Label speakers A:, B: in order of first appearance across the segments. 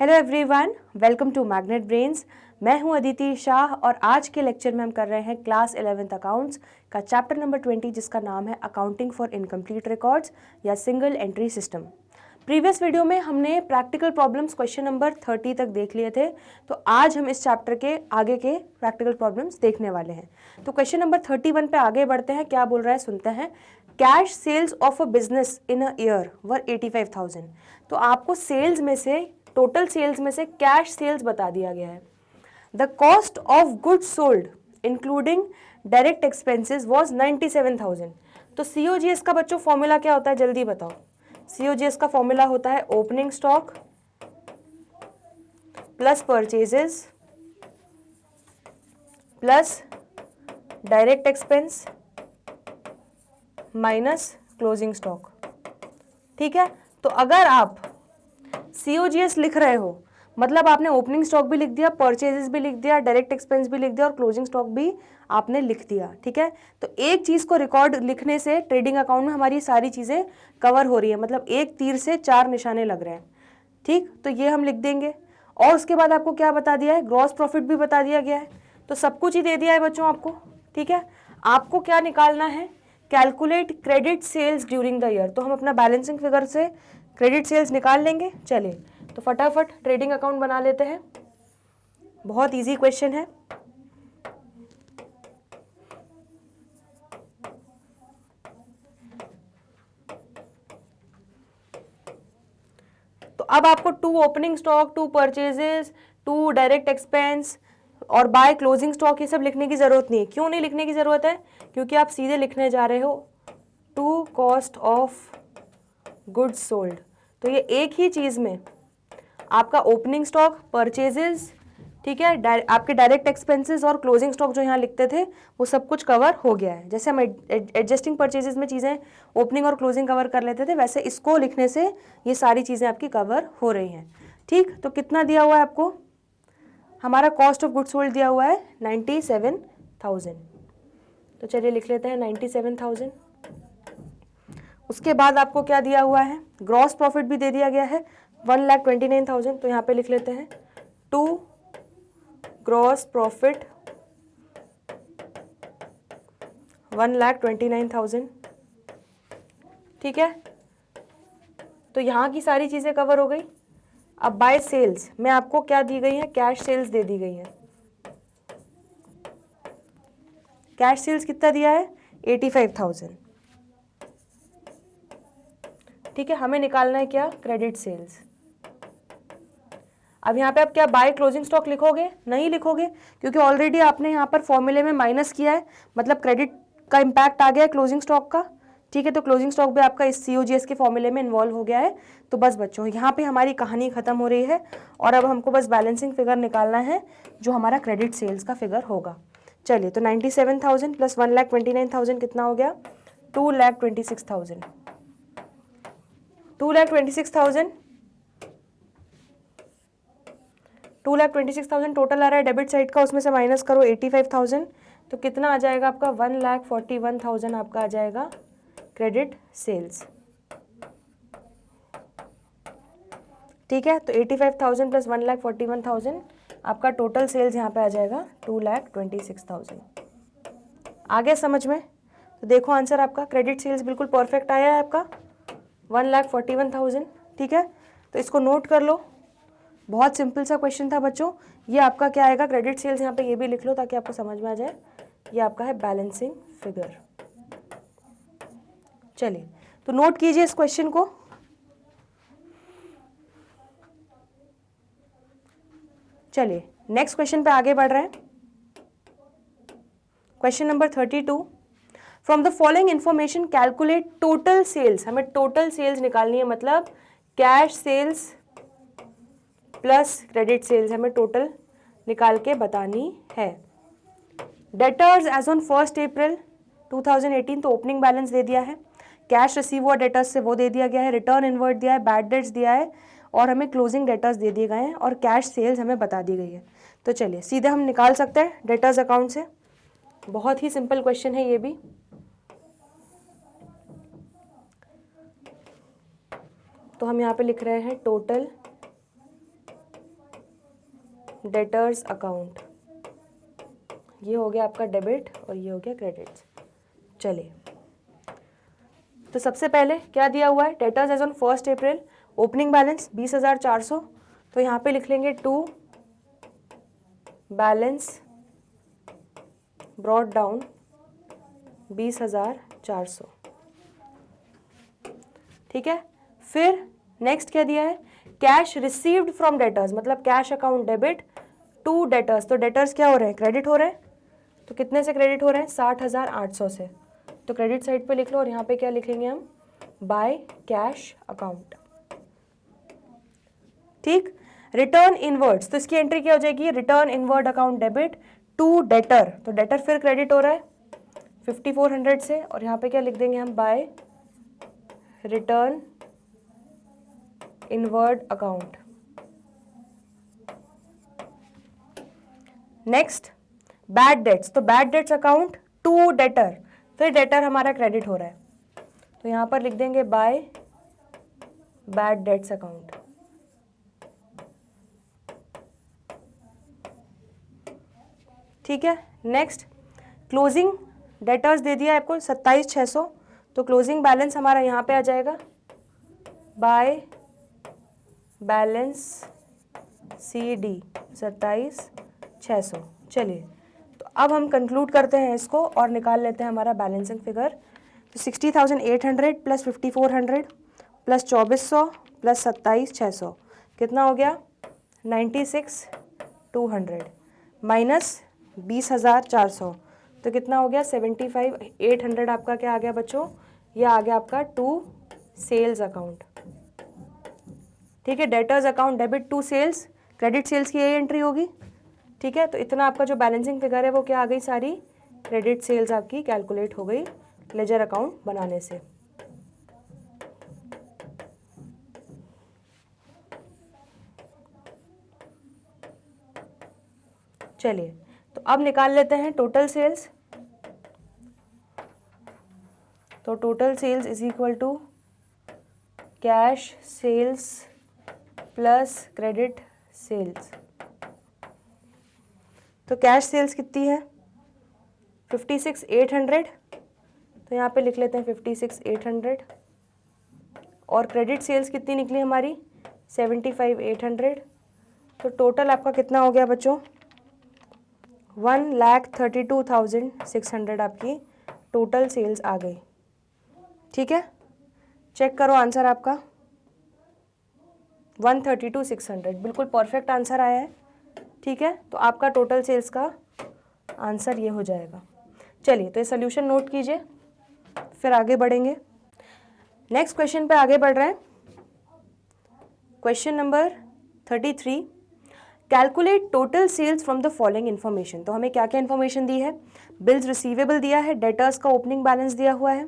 A: Hello everyone, welcome to magnet brains. मैं हूं अदिति शाह और आज के लेक्चर में हम कर रहे हैं क्लास 11th अकाउंट्स का चैप्टर नंबर 20 जिसका नाम है अकाउंटिंग फॉर इनकम्प्लीट रिकॉर्ड्स या single entry system. Previous video में हमने प्रैक्टिकल प्रॉब्लम्स क्वेश्चन नंबर 30 तक देख लिए थे, तो आज हम इस चैप्टर के आगे के प्रैक्टिकल प्रॉब्लम्स देखने वाले हैं। तो क्वेश्चन नंबर 31 पे आगे बढ़ते हैं। क्या बोल रहा है सुनते हैं। Cash sales of a business in a year were 85,000। तो आपको सेल्स में से, टोटल सेल्स में से कैश सेल्स बता दिया गया है। The cost of goods sold including direct expenses was 97,000। तो सीओजीएस का बच्चों फॉर्मूला क्या होता है, जल्दी बताओ। सीओजीएस का फॉर्मूला होता है opening stock plus purchases plus direct expense minus closing stock. ठीक है, तो अगर आप सीओजीएस लिख रहे हो मतलब आपने ओपनिंग स्टॉक भी लिख दिया, परचेजेस भी लिख दिया, डायरेक्ट एक्सपेंस भी लिख दिया और क्लोजिंग स्टॉक भी आपने लिख दिया। ठीक है, तो एक चीज को रिकॉर्ड लिखने से ट्रेडिंग अकाउंट में हमारी सारी चीजें कवर हो रही है, मतलब एक तीर से चार निशाने लग रहे हैं। ठीक, तो ये हम लिख देंगे। और उसके बाद आपको क्या बता दिया है, ग्रॉस प्रॉफिट भी बता दिया गया है। तो सब कुछ ही दे दिया है बच्चों आपको। ठीक है, आपको क्या निकालना है, calculate credit sales during the year. तो हम अपना बैलेंसिंग फिगर से क्रेडिट सेल्स निकाल लेंगे। चलिए तो फटाफट ट्रेडिंग अकाउंट बना लेते हैं। बहुत इजी क्वेश्चन है। तो अब आपको to opening stock, to purchases, to direct expense और बाय क्लोजिंग स्टॉक ये सब लिखने की जरूरत नहीं है। क्यों नहीं लिखने की जरूरत है, क्योंकि आप सीधे लिखने जा रहे हो to cost of goods sold. तो ये एक ही चीज में आपका ओपनिंग स्टॉक, परचेजेस, ठीक है, आपके डायरेक्ट एक्सपेंसेस और क्लोजिंग स्टॉक जो यहाँ लिखते थे वो सब कुछ कवर हो गया है। जैसे हम एडजस्टिंग परचेजेस में चीज़ें ओपनिंग और क्लोजिंग कवर कर लेते थे, वैसे इसको लिखने से ये सारी चीज़ें आपकी कवर हो रही हैं। ठीक, तो कितना दिया हुआ है आपको, हमारा कॉस्ट ऑफ गुड्स सोल्ड दिया हुआ है 97,000। तो चलिए लिख लेते हैं 97,000। उसके बाद आपको क्या दिया हुआ है, ग्रॉस प्रॉफिट भी दे दिया गया है 1,29,000। तो यहाँ पे लिख लेते हैं टू ग्रॉस प्रॉफिट 1,29,000। ठीक है, तो यहाँ की सारी चीज़ें कवर हो गई। अब बाय सेल्स में आपको क्या दी गई है, कैश सेल्स दे दी गई है। कैश सेल्स कितना दिया है, 85,000। ठीक है, हमें निकालना है क्या, क्रेडिट सेल्स। अब यहाँ पे आप क्या बाय क्लोजिंग स्टॉक लिखोगे, नहीं लिखोगे, क्योंकि ऑलरेडी आपने यहाँ पर फॉर्मूले में माइनस किया है, मतलब क्रेडिट का इम्पैक्ट आ गया है क्लोजिंग स्टॉक का। ठीक है, तो क्लोजिंग स्टॉक भी आपका इस सीओजीएस के फॉर्मूले में इन्वॉल्व हो गया है। तो बस बच्चों यहाँ पे हमारी कहानी खत्म हो रही है और अब हमको बस बैलेंसिंग फिगर निकालना है जो हमारा क्रेडिट सेल्स का फिगर होगा। चलिए, तो 97,000 प्लस 1,29,000 कितना हो गया, 2,26,000। 2,26,000 टोटल आ रहा है डेबिट साइड का, उसमें से माइनस करो 85,000। तो कितना आ जाएगा आपका, 1,41,000 आपका आ जाएगा क्रेडिट सेल्स। ठीक है, तो 85,000 प्लस 1,41,000 आपका टोटल सेल्स यहाँ पे आ जाएगा 2,26,000। आ गया समझ में। तो देखो आंसर आपका क्रेडिट सेल्स बिल्कुल परफेक्ट आया है आपका 1,41,000। ठीक है, तो इसको नोट कर लो। बहुत सिंपल सा क्वेश्चन था बच्चों। ये आपका क्या आएगा, क्रेडिट सेल्स यहाँ पे ये भी लिख लो ताकि आपको समझ में आ जाए। ये आपका है बैलेंसिंग फिगर। चलिए, तो नोट कीजिए इस क्वेश्चन को। चलिए नेक्स्ट क्वेश्चन पे आगे बढ़ रहे हैं। Question number 32, from the following information calculate total sales. हमें टोटल सेल्स निकालनी है, मतलब cash sales plus credit sales हमें टोटल निकाल के बतानी है। डेटर्स एज ऑन 1 अप्रैल 2018, तो ओपनिंग बैलेंस दे दिया है। कैश रिसीव हुआ डेटर्स से वो दे दिया गया है, रिटर्न इनवर्ट दिया है, बैड डेट्स दिया है और हमें क्लोजिंग डेटर्स दे दिए गए हैं और कैश सेल्स हमें बता दी गई है। तो चलिए सीधे हम निकाल सकते हैं डेटर्स अकाउंट से। बहुत ही सिंपल क्वेश्चन है ये भी। तो हम यहाँ पे लिख रहे हैं टोटल डेटर्स अकाउंट, ये हो गया आपका डेबिट और ये हो गया क्रेडिट्स। चलिए, तो सबसे पहले क्या दिया हुआ है, debtors as on 1 April, opening balance 20,400, तो यहाँ पे लिख लेंगे टू बैलेंस ब्रॉट डाउन 20,400। ठीक है, फिर नेक्स्ट क्या दिया है, कैश रिसीव्ड फ्रॉम डेटर्स, मतलब cash account debit to debtors, तो डेटर्स क्या हो रहे हैं, क्रेडिट हो रहे हैं, तो कितने से क्रेडिट हो रहे हैं, 60,800 से, तो क्रेडिट साइड पे लिख लो और यहाँ पे क्या लिखेंगे हम, बाय कैश अकाउंट। ठीक, रिटर्न इनवर्ड्स, तो इसकी एंट्री क्या हो जाएगी, return inward account debit to debtor, तो डेटर फिर क्रेडिट हो रहा है 5400 से, और यहाँ पे क्या लिख देंगे हम, by return inward account. Next bad debts, तो bad debts account to debtor, फिर डेटर हमारा क्रेडिट हो रहा है, तो यहाँ पर लिख देंगे बाय बैड डेट्स अकाउंट। ठीक है, नेक्स्ट क्लोजिंग डेटर्स दे दिया आपको 27,600, तो क्लोजिंग बैलेंस हमारा यहाँ पे आ जाएगा बाय बैलेंस सी डी 27,600। चलिए, तो अब हम कंक्लूड करते हैं इसको और निकाल लेते हैं हमारा बैलेंसिंग फिगर, तो 60,800 प्लस 5400 प्लस 2400 प्लस 27,600 कितना हो गया, 96,200 माइनस 20,400, तो कितना हो गया, 75,800 आपका क्या आ गया बच्चों, ये आ गया आपका टू सेल्स अकाउंट। ठीक है, debtors account debit to sales, credit sales की यही एंट्री होगी। ठीक है, तो इतना आपका जो बैलेंसिंग फिगर है वो क्या आ गई, सारी क्रेडिट सेल्स आपकी कैलकुलेट हो गई लेजर अकाउंट बनाने से। चलिए, तो अब निकाल लेते हैं टोटल सेल्स, तो total sales is equal to cash sales plus credit sales, तो कैश सेल्स कितनी है 56,800, तो यहाँ पे लिख लेते हैं 56,800, और क्रेडिट सेल्स कितनी निकली हमारी 75,800, तो टोटल आपका कितना हो गया बच्चों 1,32,600 आपकी टोटल सेल्स आ गई। ठीक है, चेक करो आंसर आपका 132,600, बिल्कुल परफेक्ट आंसर आया है। ठीक है, तो आपका टोटल सेल्स का आंसर ये हो जाएगा। चलिए, तो ये सोल्यूशन नोट कीजिए, फिर आगे बढ़ेंगे। नेक्स्ट क्वेश्चन पे आगे बढ़ रहे हैं। Question number 33, calculate total sales from the following information, तो हमें क्या क्या इन्फॉर्मेशन दी है, बिल्स रिसीवेबल दिया है, डेटर्स का ओपनिंग बैलेंस दिया हुआ है,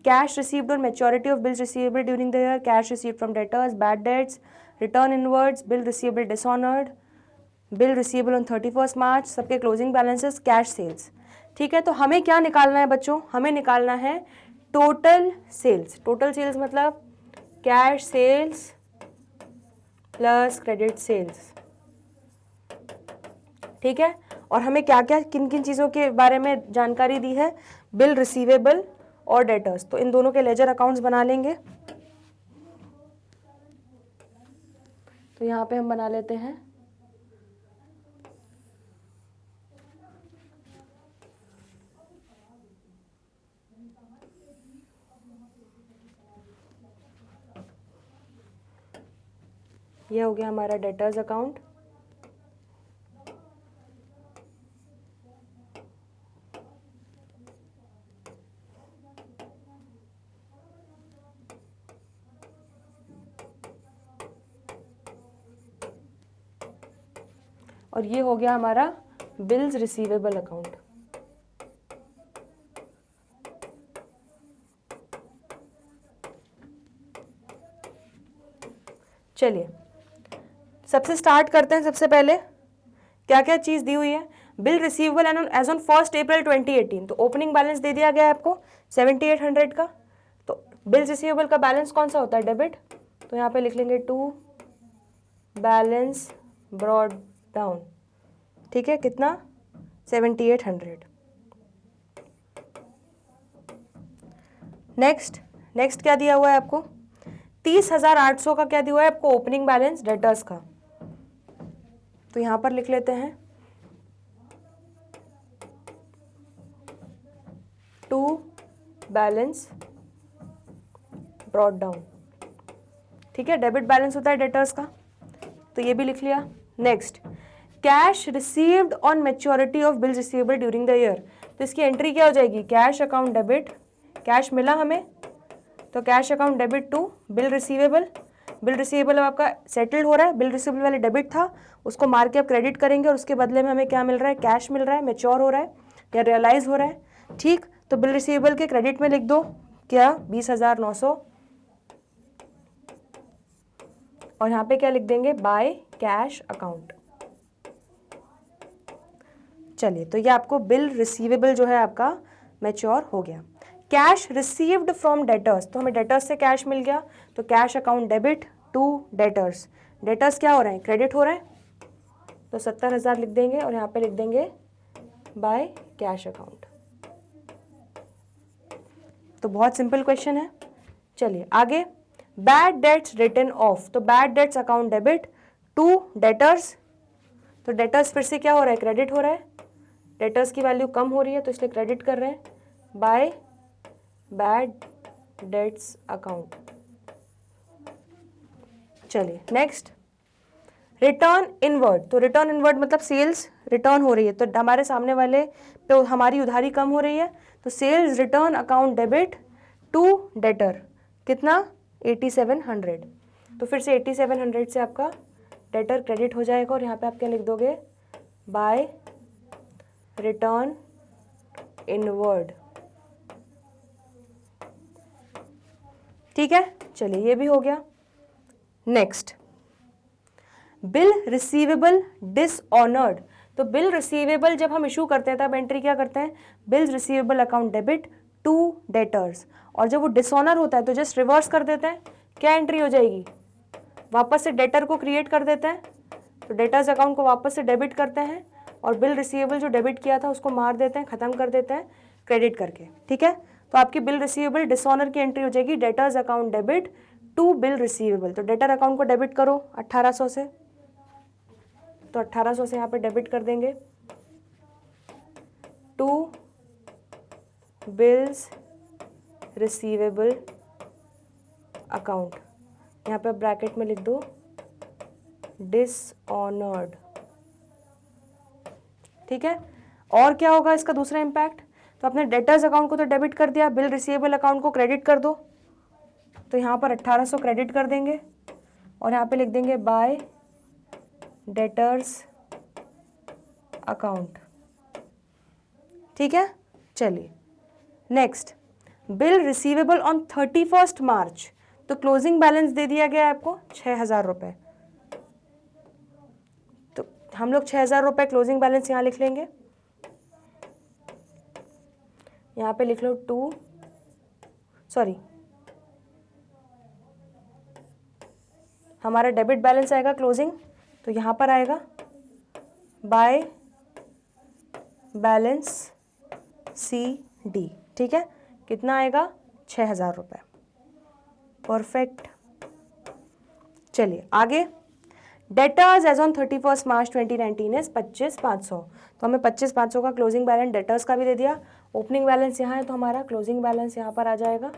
A: कैश रिसीव्ड और maturity of bills receivable during the year, cash received from debtors, bad debts, return inwards, bill receivable dishonoured, bill receivable on 31 मार्च, सबके क्लोजिंग बैलेंसेस, कैश सेल्स। ठीक है, तो हमें क्या निकालना है बच्चों, हमें निकालना है टोटल सेल्स। टोटल सेल्स मतलब cash sales plus credit sales. ठीक है, और हमें क्या क्या किन किन चीज़ों के बारे में जानकारी दी है, बिल रिसीवेबल और डेटर्स, तो इन दोनों के लेजर अकाउंट्स बना लेंगे। तो यहाँ पे हम बना लेते हैं ये हो गया हमारा डेटर्स अकाउंट, और ये हो गया हमारा बिल्स रिसीवेबल अकाउंट। चलिए, सबसे स्टार्ट करते हैं। सबसे पहले क्या क्या चीज़ दी हुई है, बिल रिसीवेबल एज ऑन 1 अप्रैल 2018, तो ओपनिंग बैलेंस दे दिया गया है आपको 7800 का, तो बिल रिसीवेबल का बैलेंस कौन सा होता है, डेबिट, तो यहाँ पे लिख लेंगे टू बैलेंस ब्रॉट डाउन ठीक है, कितना 7800। नेक्स्ट क्या दिया हुआ है आपको, 30,800 का क्या दिया हुआ है आपको, ओपनिंग बैलेंस डेटर्स का। तो यहां पर लिख लेते हैं टू बैलेंस ब्रॉट डाउन। ठीक है, डेबिट बैलेंस होता है डेटर्स का, तो ये भी लिख लिया। Next, cash received on maturity of bill receivable during the year. तो इसकी एंट्री क्या हो जाएगी, कैश अकाउंट डेबिट, कैश मिला हमें तो cash account debit to bill receivable. Bill receivable आपका सेटल्ड हो रहा है, बिल रिसीवेबल वाले डेबिट था, उसको मार के आप क्रेडिट करेंगे और उसके बदले में हमें क्या मिल रहा है, कैश मिल रहा है, मैच्योर हो रहा है या रियलाइज हो रहा है। ठीक, तो बिल रिसीवेबल के क्रेडिट में लिख दो क्या 20,900 और यहाँ पे क्या लिख देंगे, बाय कैश अकाउंट। चलिए, तो ये आपको बिल रिसीवेबल जो है आपका मैच्योर हो गया। कैश रिसीव्ड फ्रॉम डेटर्स, तो हमें डेटर्स से कैश मिल गया, तो cash account debit to debtors. Debtors क्या हो रहे हैं, क्रेडिट हो रहे हैं, तो 70,000 लिख देंगे और यहाँ पे लिख देंगे बाय कैश अकाउंट। तो बहुत सिंपल क्वेश्चन है। चलिए आगे, बैड डेट्स रिटन ऑफ, तो bad debts account debit to debtors. तो डेटर्स फिर से क्या हो रहा है, क्रेडिट हो रहा है, डेटर्स की वैल्यू कम हो रही है तो इसलिए क्रेडिट कर रहे हैं बाय बैड डेट्स अकाउंट। चलिए नेक्स्ट, रिटर्न इनवर्ड, तो रिटर्न इनवर्ड मतलब सेल्स रिटर्न हो रही है तो हमारे सामने वाले पे हमारी उधारी कम हो रही है, तो sales return account debit to debtor, कितना 8700। तो फिर से 8700 से आपका डेटर क्रेडिट हो जाएगा और यहाँ पे आप क्या लिख दोगे, बाय रिटर्न इनवर्ड। ठीक है, चलिए ये भी हो गया। नेक्स्ट, बिल रिसीवेबल डिसऑनर्ड, तो बिल रिसीवेबल जब हम इशू करते हैं तब एंट्री क्या करते हैं, bills receivable account debit to debtors, और जब वो डिसऑनर होता है तो जस्ट रिवर्स कर देते हैं, क्या एंट्री हो जाएगी, वापस से डेटर को क्रिएट कर देते हैं, तो डेटर्स अकाउंट को वापस से डेबिट करते हैं और बिल रिसीवेबल जो डेबिट किया था उसको मार देते हैं, खत्म कर देते हैं क्रेडिट करके। ठीक है, तो आपकी बिल रिसीवेबल डिसऑनर की एंट्री हो जाएगी debtors account debit to bill receivable. तो डेटर अकाउंट को डेबिट करो 1800 से, तो 1800 से यहाँ पे डेबिट कर देंगे टू बिल्स रिसीवेबल अकाउंट, यहाँ पे ब्रैकेट में लिख दो डिसऑनर्ड। ठीक है, और क्या होगा इसका दूसरा इम्पैक्ट, तो आपने डेटर्स अकाउंट को तो डेबिट कर दिया, बिल रिसीवेबल अकाउंट को क्रेडिट कर दो, तो यहाँ पर 1800 क्रेडिट कर देंगे और यहाँ पे लिख देंगे बाय डेटर्स अकाउंट। ठीक है, चलिए नेक्स्ट, बिल रिसीवेबल ऑन 31 मार्च, तो क्लोजिंग बैलेंस दे दिया गया है आपको 6,000 रुपये, तो हम लोग 6,000 रुपये क्लोजिंग बैलेंस यहाँ लिख लेंगे, यहाँ पे लिख लो हमारा डेबिट बैलेंस आएगा क्लोजिंग, तो यहाँ पर आएगा बाय बैलेंस CD। ठीक है, कितना आएगा 6,000 रुपये, परफेक्ट। चलिए आगे, debtors as on 31 March 2019 is 25,500, तो हमें 25,500 का क्लोजिंग बैलेंस डेटर्स का भी दे दिया, ओपनिंग बैलेंस यहाँ है तो हमारा क्लोजिंग बैलेंस यहाँ पर आ जाएगा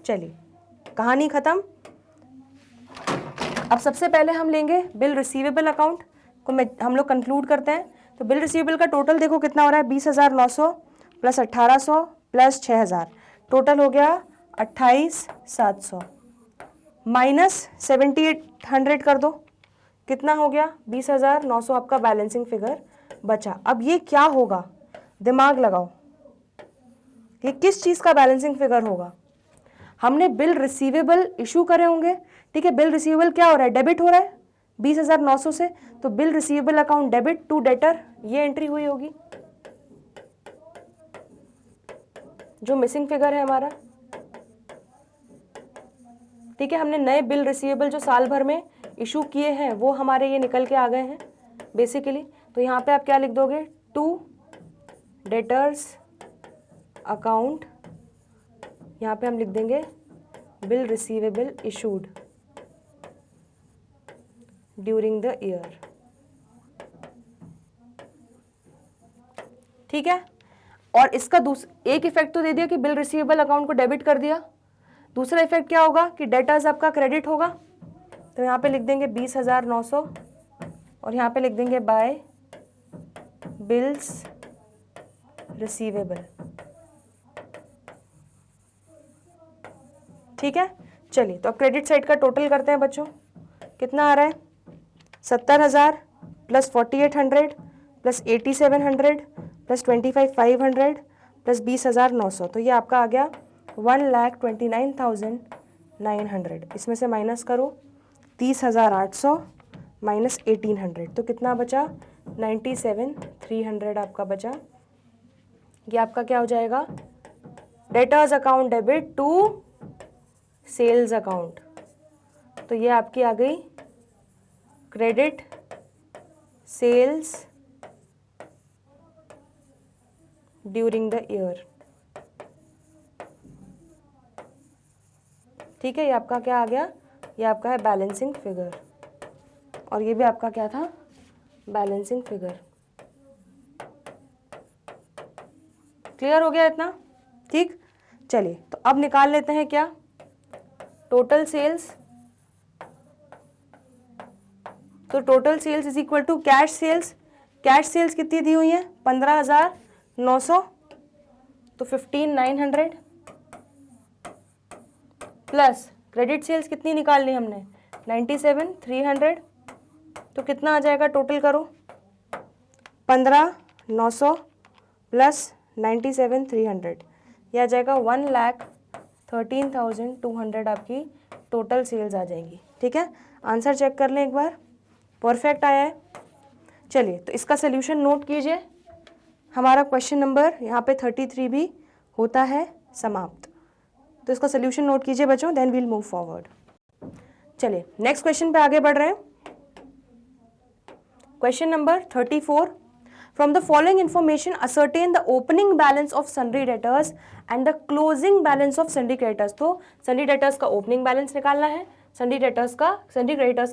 A: चलिए कहानी खत्म। अब सबसे पहले हम लेंगे बिल रिसीवेबल अकाउंट को हम लोग कंक्लूड करते हैं, तो बिल रिसीवेबल का टोटल देखो कितना हो रहा है, 20,900 प्लस 1,800 प्लस 6,000, टोटल हो गया 28,700 माइनस 7,800 कर दो, कितना हो गया 20,900 आपका बैलेंसिंग फिगर बचा। अब ये क्या होगा, दिमाग लगाओ, ये किस चीज़ का बैलेंसिंग फिगर होगा, हमने बिल रिसीवेबल इशू करे होंगे। ठीक है, बिल रिसीवेबल क्या हो रहा है, डेबिट हो रहा है 20,900 से, तो bill receivable account debit to debtor, ये एंट्री हुई होगी, जो मिसिंग फिगर है हमारा। ठीक है, हमने नए बिल रिसीवेबल जो साल भर में इशू किए हैं वो हमारे ये निकल के आ गए हैं बेसिकली। तो यहाँ पे आप क्या लिख दोगे, टू डेटर्स अकाउंट, यहाँ पे हम लिख देंगे bill receivable issued during the year. ठीक है, और इसका एक इफेक्ट तो दे दिया कि बिल रिसीवेबल अकाउंट को डेबिट कर दिया, दूसरा इफेक्ट क्या होगा कि डेटर्स आपका क्रेडिट होगा। तो यहाँ पे लिख देंगे 20,900 और यहाँ पे लिख देंगे बाय बिल्स रिसीवेबल। ठीक है, चलिए तो अब क्रेडिट साइड का टोटल करते हैं बच्चों, कितना आ रहा है, 70,000 प्लस 4,800 प्लस 8,700 प्लस 25,500 प्लस 20,900, तो ये आपका आ गया 1,29,900। इसमें से माइनस करो 30,800 माइनस 1,800, तो कितना बचा, 97,300 आपका बचा। ये आपका क्या हो जाएगा, debtors account debit to sales account, तो ये आपकी आ गई credit sales during the year. ठीक है, ये आपका क्या आ गया, ये आपका है बैलेंसिंग फिगर, और ये भी आपका क्या था, बैलेंसिंग फिगर। क्लियर हो गया इतना? ठीक, चलिए तो अब निकाल लेते हैं क्या, टोटल सेल्स। तो total sales is equal to cash sales. Cash sales कितनी दी हुई है, 15,900, तो 15,900 प्लस क्रेडिट सेल्स कितनी निकालनी हमने, 97,300, तो कितना आ जाएगा, टोटल करो, 15,900 प्लस 97,300, यह आ जाएगा 1,13,200 आपकी टोटल सेल्स आ जाएंगी। ठीक है, आंसर चेक कर लें एक बार, परफेक्ट आया है। चलिए तो इसका सोल्यूशन नोट कीजिए, हमारा क्वेश्चन नंबर यहाँ पे 33 भी होता है समाप्त। तो इसका सोल्यूशन नोट कीजिए बच्चों, देन वील मूव फॉरवर्ड। चलिए नेक्स्ट क्वेश्चन पे आगे बढ़ रहे हैं। Question number 34, from the following information ascertain the opening balance of sundry debtors and the closing balance of sundry creditors. तो सन्ड्री डेटर्स का ओपनिंग बैलेंस निकालना है, सन्ड्री क्रेडिटर्स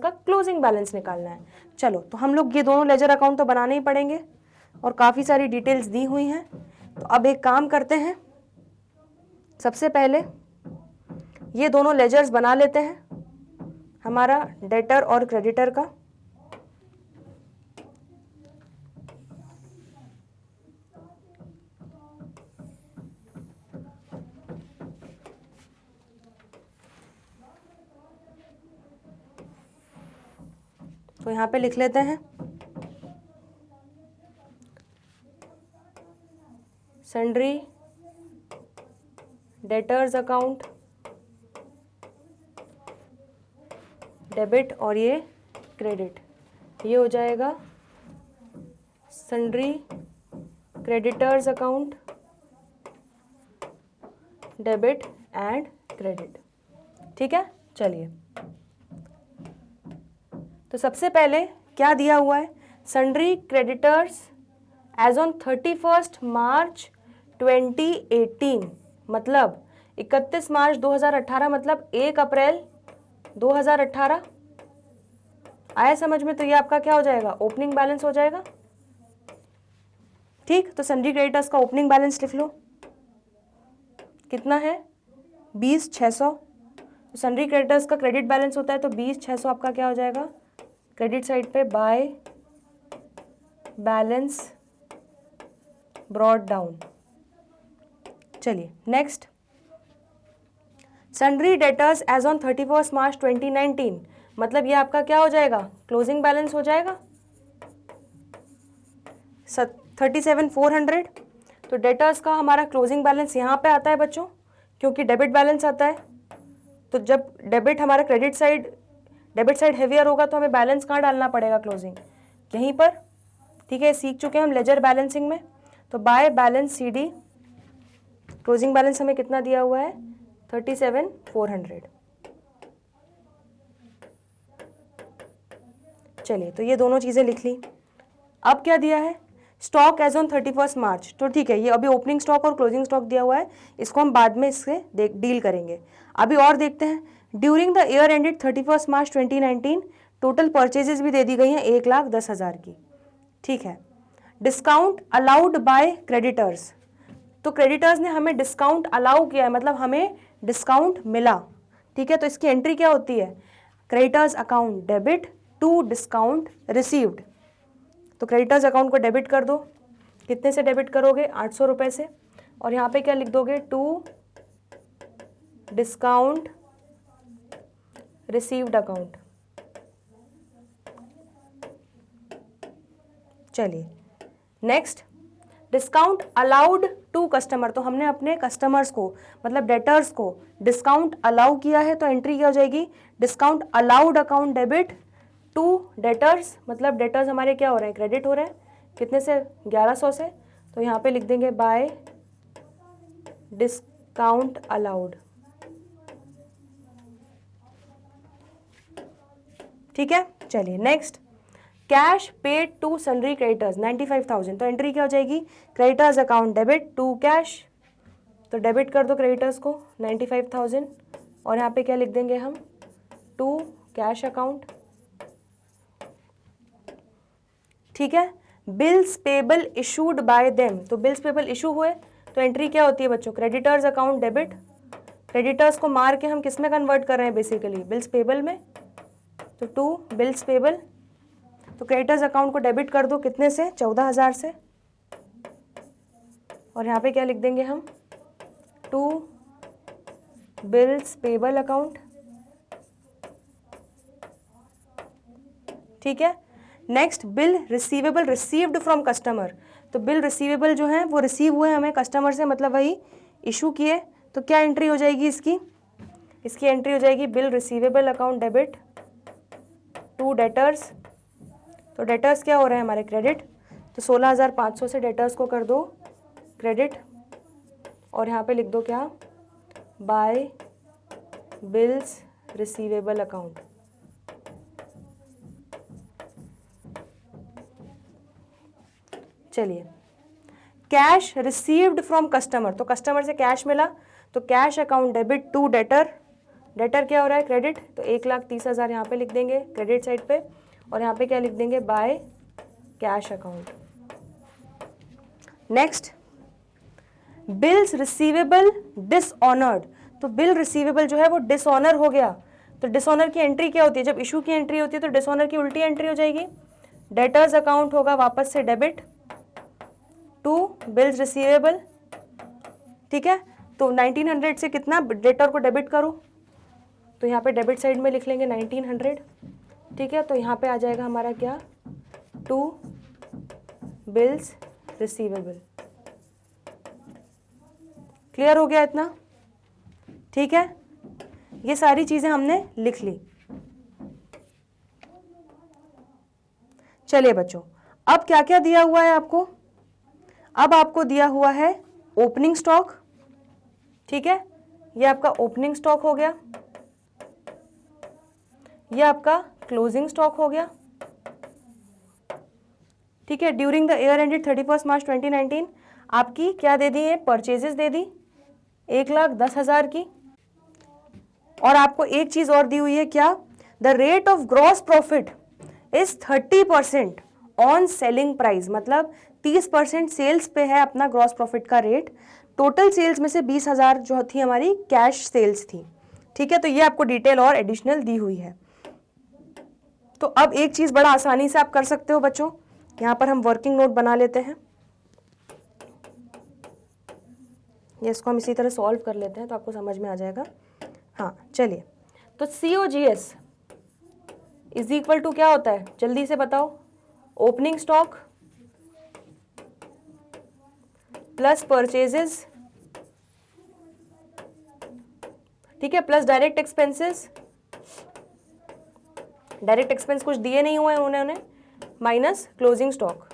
A: का क्लोजिंग बैलेंस निकालना है। चलो तो हम लोग ये दोनों लेजर अकाउंट तो बनाने ही पड़ेंगे और काफ़ी सारी डिटेल्स दी हुई हैं। तो अब एक काम करते हैं, सबसे पहले ये दोनों लेजर्स बना लेते हैं, हमारा डेटर और क्रेडिटर का। तो यहाँ पे लिख लेते हैं सन्ड्री डेटर्स अकाउंट डेबिट और ये क्रेडिट, ये हो जाएगा sundry creditors account debit and credit. ठीक है, चलिए तो सबसे पहले क्या दिया हुआ है, सन्ड्री क्रेडिटर्स एज ऑन 31 मार्च 2018, मतलब 31 मार्च 2018, मतलब 1 अप्रैल 2018। आया समझ में? तो ये आपका क्या हो जाएगा, ओपनिंग बैलेंस हो जाएगा। ठीक, तो सन्ड्री क्रेडिटर्स का ओपनिंग बैलेंस लिख लो, कितना है, 20,600। तो सन्ड्री क्रेडिटर्स का क्रेडिट बैलेंस होता है, तो 20,600 आपका क्या हो जाएगा, क्रेडिट साइड पे बाय बैलेंस ब्रॉट डाउन। चलिए next, sundry debtors as on 31 March 2019, मतलब ये आपका क्या हो जाएगा, क्लोजिंग बैलेंस हो जाएगा 37,400। तो डेटर्स का हमारा क्लोजिंग बैलेंस यहाँ पे आता है बच्चों, क्योंकि डेबिट बैलेंस आता है। तो जब डेबिट हमारा डेबिट साइड हेवियर होगा तो हमें बैलेंस कहाँ डालना पड़ेगा, क्लोजिंग यहीं पर। ठीक है, सीख चुके हैं हम लेजर बैलेंसिंग में। तो by balance CD closing balance हमें कितना दिया हुआ है, 37,400। चलिए, तो ये दोनों चीज़ें लिख ली। अब क्या दिया है, स्टॉक एज ऑन 31 मार्च, तो ठीक है, ये अभी ओपनिंग स्टॉक और क्लोजिंग स्टॉक दिया हुआ है, इसको हम बाद में इससे डील करेंगे। अभी और देखते हैं, during the year ended 31 March 2019 total purchases भी दे दी गई हैं 1,10,000 की। ठीक है, डिस्काउंट अलाउड बाय क्रेडिटर्स, तो क्रेडिटर्स ने हमें डिस्काउंट अलाउ किया है, मतलब हमें डिस्काउंट मिला। ठीक है, तो इसकी एंट्री क्या होती है, creditors account debit to discount received. तो क्रेडिटर्स अकाउंट को डेबिट कर दो, कितने से डेबिट करोगे, 800 रुपये से, और यहाँ पे क्या लिख दोगे, टू डिस्काउंट रिसीव्ड अकाउंट। चलिए next, discount allowed to customer, तो हमने अपने कस्टमर्स को मतलब डेटर्स को डिस्काउंट अलाउ किया है, तो एंट्री क्या हो जाएगी, discount allowed account debit to debtors, मतलब डेटर्स हमारे क्या हो रहे हैं, क्रेडिट हो रहे हैं, कितने से, 1100 से, तो यहाँ पे लिख देंगे बाय डिस्काउंट अलाउड। ठीक है, चलिए next, cash paid to sundry creditors 95,000, तो एंट्री क्या हो जाएगी, creditors account debit to cash, तो डेबिट कर दो क्रेडिटर्स को 95,000, और यहाँ पे क्या लिख देंगे हम, टू कैश अकाउंट। ठीक है, bills payable issued by them, तो बिल्स पेबल इशू हुए, तो एंट्री क्या होती है बच्चों, क्रेडिटर्स अकाउंट डेबिट, क्रेडिटर्स को मार के हम किस में कन्वर्ट कर रहे हैं, बेसिकली बिल्स पेबल में, तो टू बिल्स पेबल, तो क्रेडिटर्स अकाउंट को डेबिट कर दो कितने से, 14,000 से, और यहाँ पे क्या लिख देंगे हम, टू बिल्स पेबल अकाउंट। ठीक है, next, bill receivable received from customer, तो बिल रिसीवेबल जो है वो रिसीव हुए हमें कस्टमर से, मतलब वही इशू किए, तो क्या एंट्री हो जाएगी इसकी, इसकी एंट्री हो जाएगी bill receivable account debit to debtors, तो डेटर्स क्या हो रहे हैं हमारे, क्रेडिट, तो 16,500 से डेटर्स को कर दो क्रेडिट, और यहाँ पे लिख दो क्या, बाय बिल्स रिसीवेबल अकाउंट। चलिए, कैश रिसीव्ड फ्रॉम कस्टमर, तो कस्टमर से कैश मिला, तो cash account debit to debtor, debtor क्या हो रहा है, क्रेडिट, तो 1,30,000 यहाँ पे लिख देंगे क्रेडिट साइड पे, और यहाँ पे क्या लिख देंगे, bye cash account. Next, bills receivable dishonoured, तो बिल रिसीवेबल जो है वो डिसऑनर हो गया, तो डिसऑनर की एंट्री क्या होती है, जब इशू की एंट्री होती है तो डिसऑनर की उल्टी एंट्री हो जाएगी, डेटर्स अकाउंट होगा वापस से डेबिट टू बिल्स रिसीवेबल। ठीक है, तो 1900 से कितना डेटर को डेबिट करो, तो यहाँ पे डेबिट साइड में लिख लेंगे 1900। ठीक है, तो यहाँ पे आ जाएगा हमारा क्या, टू बिल्स रिसीवेबल। क्लियर हो गया इतना? ठीक है, ये सारी चीजें हमने लिख ली। चलिए बच्चों, अब क्या क्या दिया हुआ है आपको, अब आपको दिया हुआ है ओपनिंग स्टॉक। ठीक है, ये आपका ओपनिंग स्टॉक हो गया, ये आपका क्लोजिंग स्टॉक हो गया। ठीक है, during the year ended 31 March 2019 आपकी क्या दे दी है, परचेजेस दे दी 1,10,000 की, और आपको एक चीज और दी हुई है क्या, the rate of gross profit is 30% on selling price, मतलब 30% सेल्स पे है अपना ग्रॉस प्रॉफिट का रेट। टोटल सेल्स में से 20,000 जो थी हमारी कैश सेल्स थी। ठीक है, तो ये आपको डिटेल और एडिशनल दी हुई है। तो अब एक चीज बड़ा आसानी से आप कर सकते हो बच्चों, यहाँ पर हम वर्किंग नोट बना लेते हैं, ये इसको हम इसी तरह सॉल्व कर लेते हैं तो आपको समझ में आ जाएगा। हाँ चलिए, तो COGS इज इक्वल टू क्या होता है, जल्दी से बताओ, ओपनिंग स्टॉक प्लस परचेजेस, ठीक है, plus direct expenses, direct expense कुछ दिए नहीं हुए उन्होंने, माइनस क्लोजिंग स्टॉक।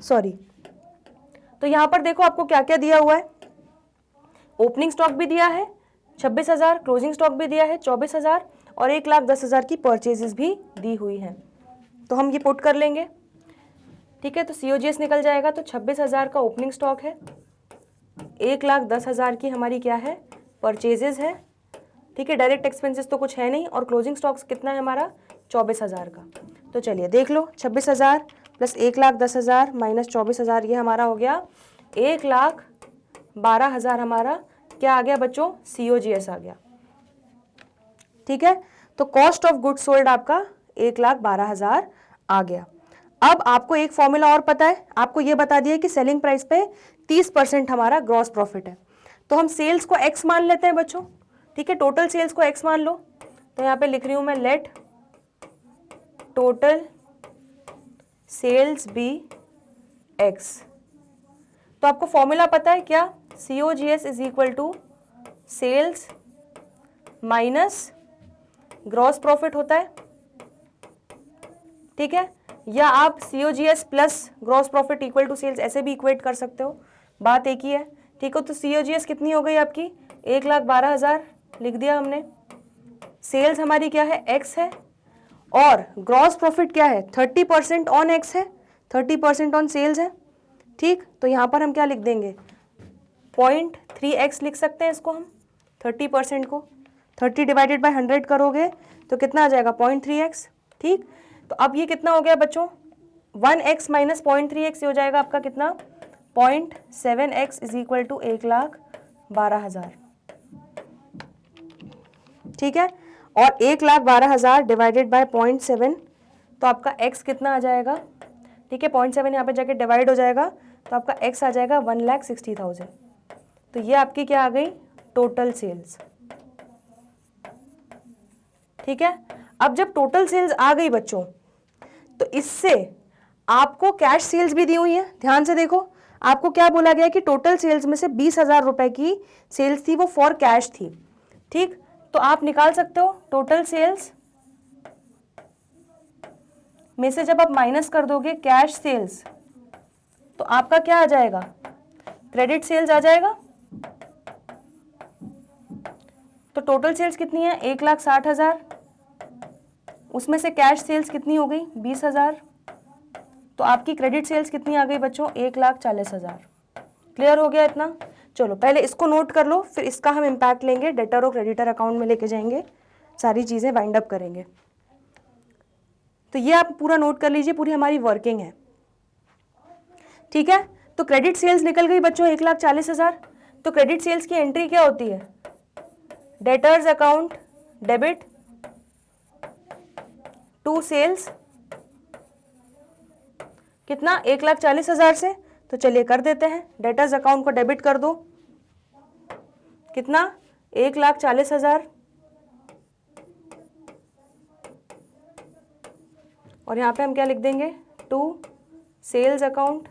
A: सॉरी, तो यहां पर देखो आपको क्या क्या दिया हुआ है, ओपनिंग स्टॉक भी दिया है 26,000, क्लोजिंग स्टॉक भी दिया है 24,000, और 1,10,000 की परचेजेस भी दी हुई हैं। तो हम ये पुट कर लेंगे, ठीक है। तो COGS निकल जाएगा, तो 26,000 का ओपनिंग स्टॉक है, 1,10,000 की हमारी क्या है, परचेजेस है, ठीक है। डायरेक्ट एक्सपेंसेस तो कुछ है नहीं, और क्लोजिंग स्टॉक्स कितना है हमारा, 24,000 का। तो चलिए देख लो, 26,000 प्लस 1,10,000 माइनस 24,000, ये हमारा हो गया 1,12,000 हमारा क्या आ गया बच्चों, COGS आ गया, ठीक है। तो कॉस्ट ऑफ गुड्स सोल्ड आपका 1,12,000 आ गया। अब आपको एक फॉर्मूला और पता है, आपको ये बता दिया कि सेलिंग प्राइस पे 30% हमारा ग्रॉस प्रॉफिट है। तो हम सेल्स को x मान लेते हैं बच्चों, ठीक है। टोटल सेल्स को x मान लो, तो यहाँ पे लिख रही हूं मैं, let total sales be x। तो आपको फॉर्मूला पता है क्या, COGS is equal to sales minus gross profit होता है, ठीक है। या आप COGS plus gross profit equal to sales ऐसे भी इक्वेट कर सकते हो, बात एक ही है, ठीक है। तो COGS कितनी हो गई आपकी, 1,12,000 लिख दिया हमने। सेल्स हमारी क्या है, x है, और ग्रॉस प्रॉफिट क्या है, 30% ऑन x है, 30% ऑन सेल्स है, ठीक। तो यहाँ पर हम क्या लिख देंगे, 0.3x लिख सकते हैं इसको हम, 30% को 30 डिवाइडेड बाय 100 करोगे तो कितना आ जाएगा, 0.3x, ठीक। तो अब ये कितना हो गया बच्चों, 1x माइनस 0.3x हो जाएगा आपका कितना, 0.7x इज इक्वल टू 1,12,000, ठीक है। और 1,12,000 डिवाइडेड बाय 0.7, तो आपका x कितना आ जाएगा, ठीक है। 0.7 यहाँ पे जाके डिवाइड हो जाएगा, तो आपका x आ जाएगा 1,60,000। तो ये आपकी क्या आ गई, टोटल सेल्स, ठीक है। अब जब टोटल सेल्स आ गई बच्चों, तो इससे आपको कैश सेल्स भी दी हुई है, ध्यान से देखो। आपको क्या बोला गया कि टोटल सेल्स में से 20,000 रुपए की सेल्स थी, वो फॉर कैश थी, ठीक। तो आप निकाल सकते हो टोटल सेल्स में से जब आप माइनस कर दोगे कैश सेल्स, तो आपका क्या आ जाएगा, क्रेडिट सेल्स आ जाएगा। तो टोटल सेल्स कितनी है, 1,60,000, उसमें से कैश सेल्स कितनी हो गई, 20,000, तो आपकी क्रेडिट सेल्स कितनी आ गई बच्चों, 1,40,000। क्लियर हो गया इतना। चलो पहले इसको नोट कर लो, फिर इसका हम इम्पैक्ट लेंगे, डेटर और क्रेडिटर अकाउंट में लेके जाएंगे, सारी चीज़ें वाइंड अप करेंगे। तो ये आप पूरा नोट कर लीजिए, पूरी हमारी वर्किंग है, ठीक है। तो क्रेडिट सेल्स निकल गई बच्चों 1,40,000। तो क्रेडिट सेल्स की एंट्री क्या होती है, debtors account debit to sales, कितना, 1,40,000 से। तो चलिए कर देते हैं, डेटर्स अकाउंट को डेबिट कर दो, कितना, 1,40,000, और यहाँ पे हम क्या लिख देंगे, टू सेल्स अकाउंट,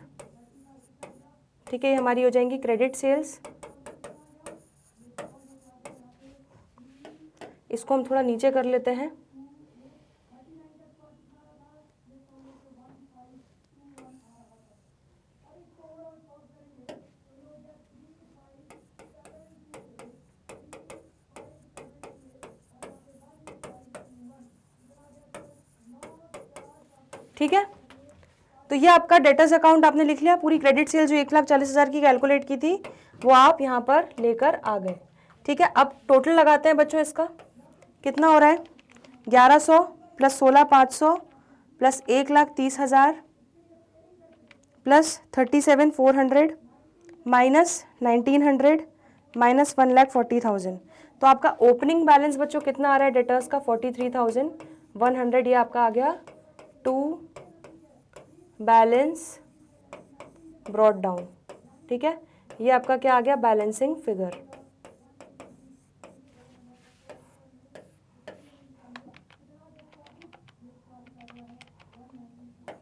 A: ठीक है। ये हमारी हो जाएंगी क्रेडिट सेल्स। इसको हम थोड़ा नीचे कर लेते हैं, ठीक है। तो ये आपका डेटर्स अकाउंट आपने लिख लिया, पूरी क्रेडिट सेल जो 1,40,000 की कैलकुलेट की थी वो आप यहाँ पर लेकर आ गए, ठीक है। अब टोटल लगाते हैं बच्चों, इसका कितना हो रहा है, 1,100 plus 16,500 plus 1,30,000 plus 37,400 minus 1,900 minus 1,40,000। तो आपका ओपनिंग बैलेंस बच्चों कितना आ रहा है डेटर्स का, 43,100। ये आपका आ गया टू बैलेंस ब्रॉट डाउन, ठीक है। ये आपका क्या आ गया, बैलेंसिंग फिगर।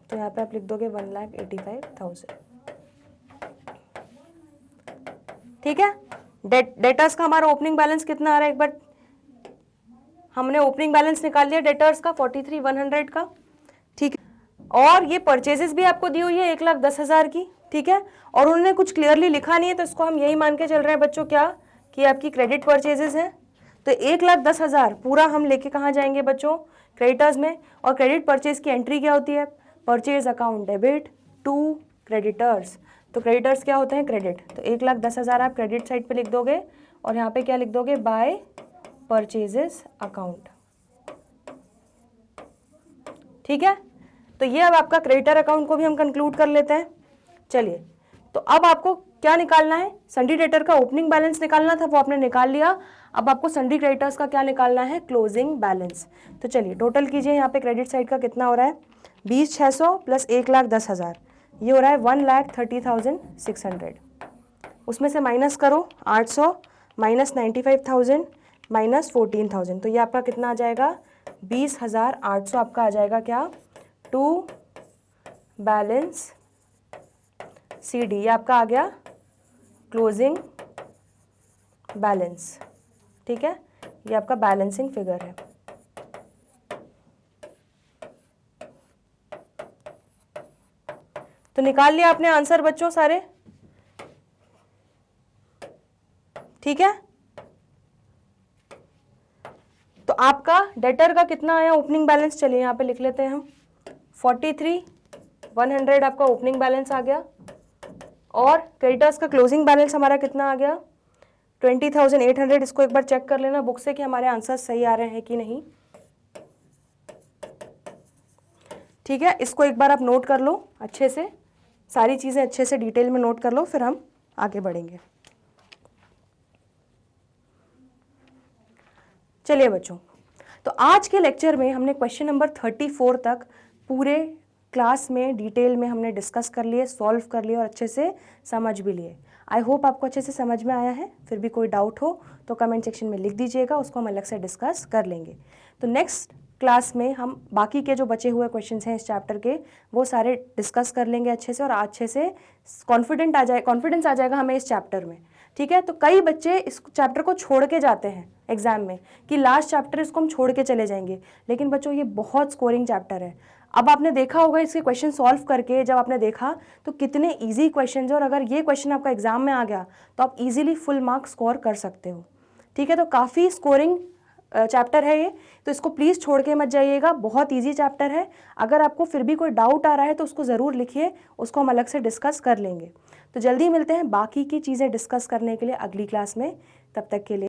A: तो यहाँ पे आप लिख दोगे 1,85,000, ठीक है। डेटर्स का हमारा ओपनिंग बैलेंस कितना आ रहा है, एक बार हमने ओपनिंग बैलेंस निकाल लिया डेटर्स का 43,100 का, ठीक है। और ये परचेजेस भी आपको दी हुई है 1,10,000 की, ठीक है। और उन्होंने कुछ क्लियरली लिखा नहीं है, तो इसको हम यही मान के चल रहे हैं बच्चों क्या, कि आपकी क्रेडिट परचेजेस हैं। तो 1,10,000 पूरा हम लेके कहाँ जाएंगे बच्चों, क्रेडिटर्स में। और क्रेडिट परचेज की एंट्री क्या होती है, purchase account debit to creditors. तो क्रेडिटर्स क्या होते हैं, क्रेडिट। तो 1,10,000 आप क्रेडिट साइड पे लिख दोगे और यहाँ पे क्या लिख दोगे, बाय परचेजेस अकाउंट। ठीक है, तो ये अब आपका क्रेडिटर अकाउंट को भी हम कंक्लूड कर लेते हैं। चलिए, तो अब आपको क्या निकालना है, सन्डी डेटर का ओपनिंग बैलेंस निकालना था, वो आपने निकाल लिया। अब आपको सन्डी क्रेडिटर्स का क्या निकालना है, क्लोजिंग बैलेंस। तो चलिए टोटल कीजिए, यहाँ पे क्रेडिट साइड का कितना हो रहा है, 20,600 प्लस 1,10,000, ये हो रहा है 1,30,600। उसमें से माइनस करो 800 माइनस 95,000 माइनस 14,000, तो ये आपका कितना आ जाएगा, 20,800 आपका आ जाएगा क्या, टू बैलेंस CD। ये आपका आ गया क्लोजिंग बैलेंस। ठीक है, ये आपका बैलेंसिंग फिगर है। तो निकाल लिया आपने आंसर बच्चों सारे, ठीक है। तो आपका डेटर का कितना आया ओपनिंग बैलेंस, चलिए यहाँ पे लिख लेते हैं हम, 43,100 आपका ओपनिंग बैलेंस आ गया। और क्रेडिटर्स का क्लोजिंग बैलेंस हमारा कितना आ गया, 20,800। इसको एक बार चेक कर लेना बुक से कि हमारे आंसर सही आ रहे हैं कि नहीं। ठीक है, इसको एक बार आप नोट कर लो अच्छे से, सारी चीज़ें अच्छे से डिटेल में नोट कर लो, फिर हम आगे बढ़ेंगे। चलिए बच्चों, तो आज के लेक्चर में हमने क्वेश्चन नंबर 34 तक पूरे क्लास में डिटेल में हमने डिस्कस कर लिए, सॉल्व कर लिए और अच्छे से समझ भी लिए। आई होप आपको अच्छे से समझ में आया है। फिर भी कोई डाउट हो तो कमेंट सेक्शन में लिख दीजिएगा, उसको हम अलग से डिस्कस कर लेंगे। तो नेक्स्ट क्लास में हम बाकी के जो बचे हुए क्वेश्चंस हैं इस चैप्टर के, वो सारे डिस्कस कर लेंगे अच्छे से, और अच्छे से कॉन्फिडेंस आ जाएगा हमें इस चैप्टर में। ठीक है, तो कई बच्चे इस चैप्टर को छोड़ के जाते हैं एग्जाम में कि लास्ट चैप्टर इसको हम छोड़ के चले जाएंगे, लेकिन बच्चों ये बहुत स्कोरिंग चैप्टर है। अब आपने देखा होगा इसके क्वेश्चन सॉल्व करके, जब आपने देखा तो कितने इजी क्वेश्चन है, और अगर ये क्वेश्चन आपका एग्जाम में आ गया तो आप इजीली फुल मार्क्स स्कोर कर सकते हो। ठीक है, तो काफ़ी स्कोरिंग चैप्टर है ये, तो इसको प्लीज़ छोड़ के मत जाइएगा, बहुत इजी चैप्टर है। अगर आपको फिर भी कोई डाउट आ रहा है तो उसको ज़रूर लिखिए, उसको हम अलग से डिस्कस कर लेंगे। तो जल्दी मिलते हैं बाकी की चीज़ें डिस्कस करने के लिए अगली क्लास में, तब तक के लिए।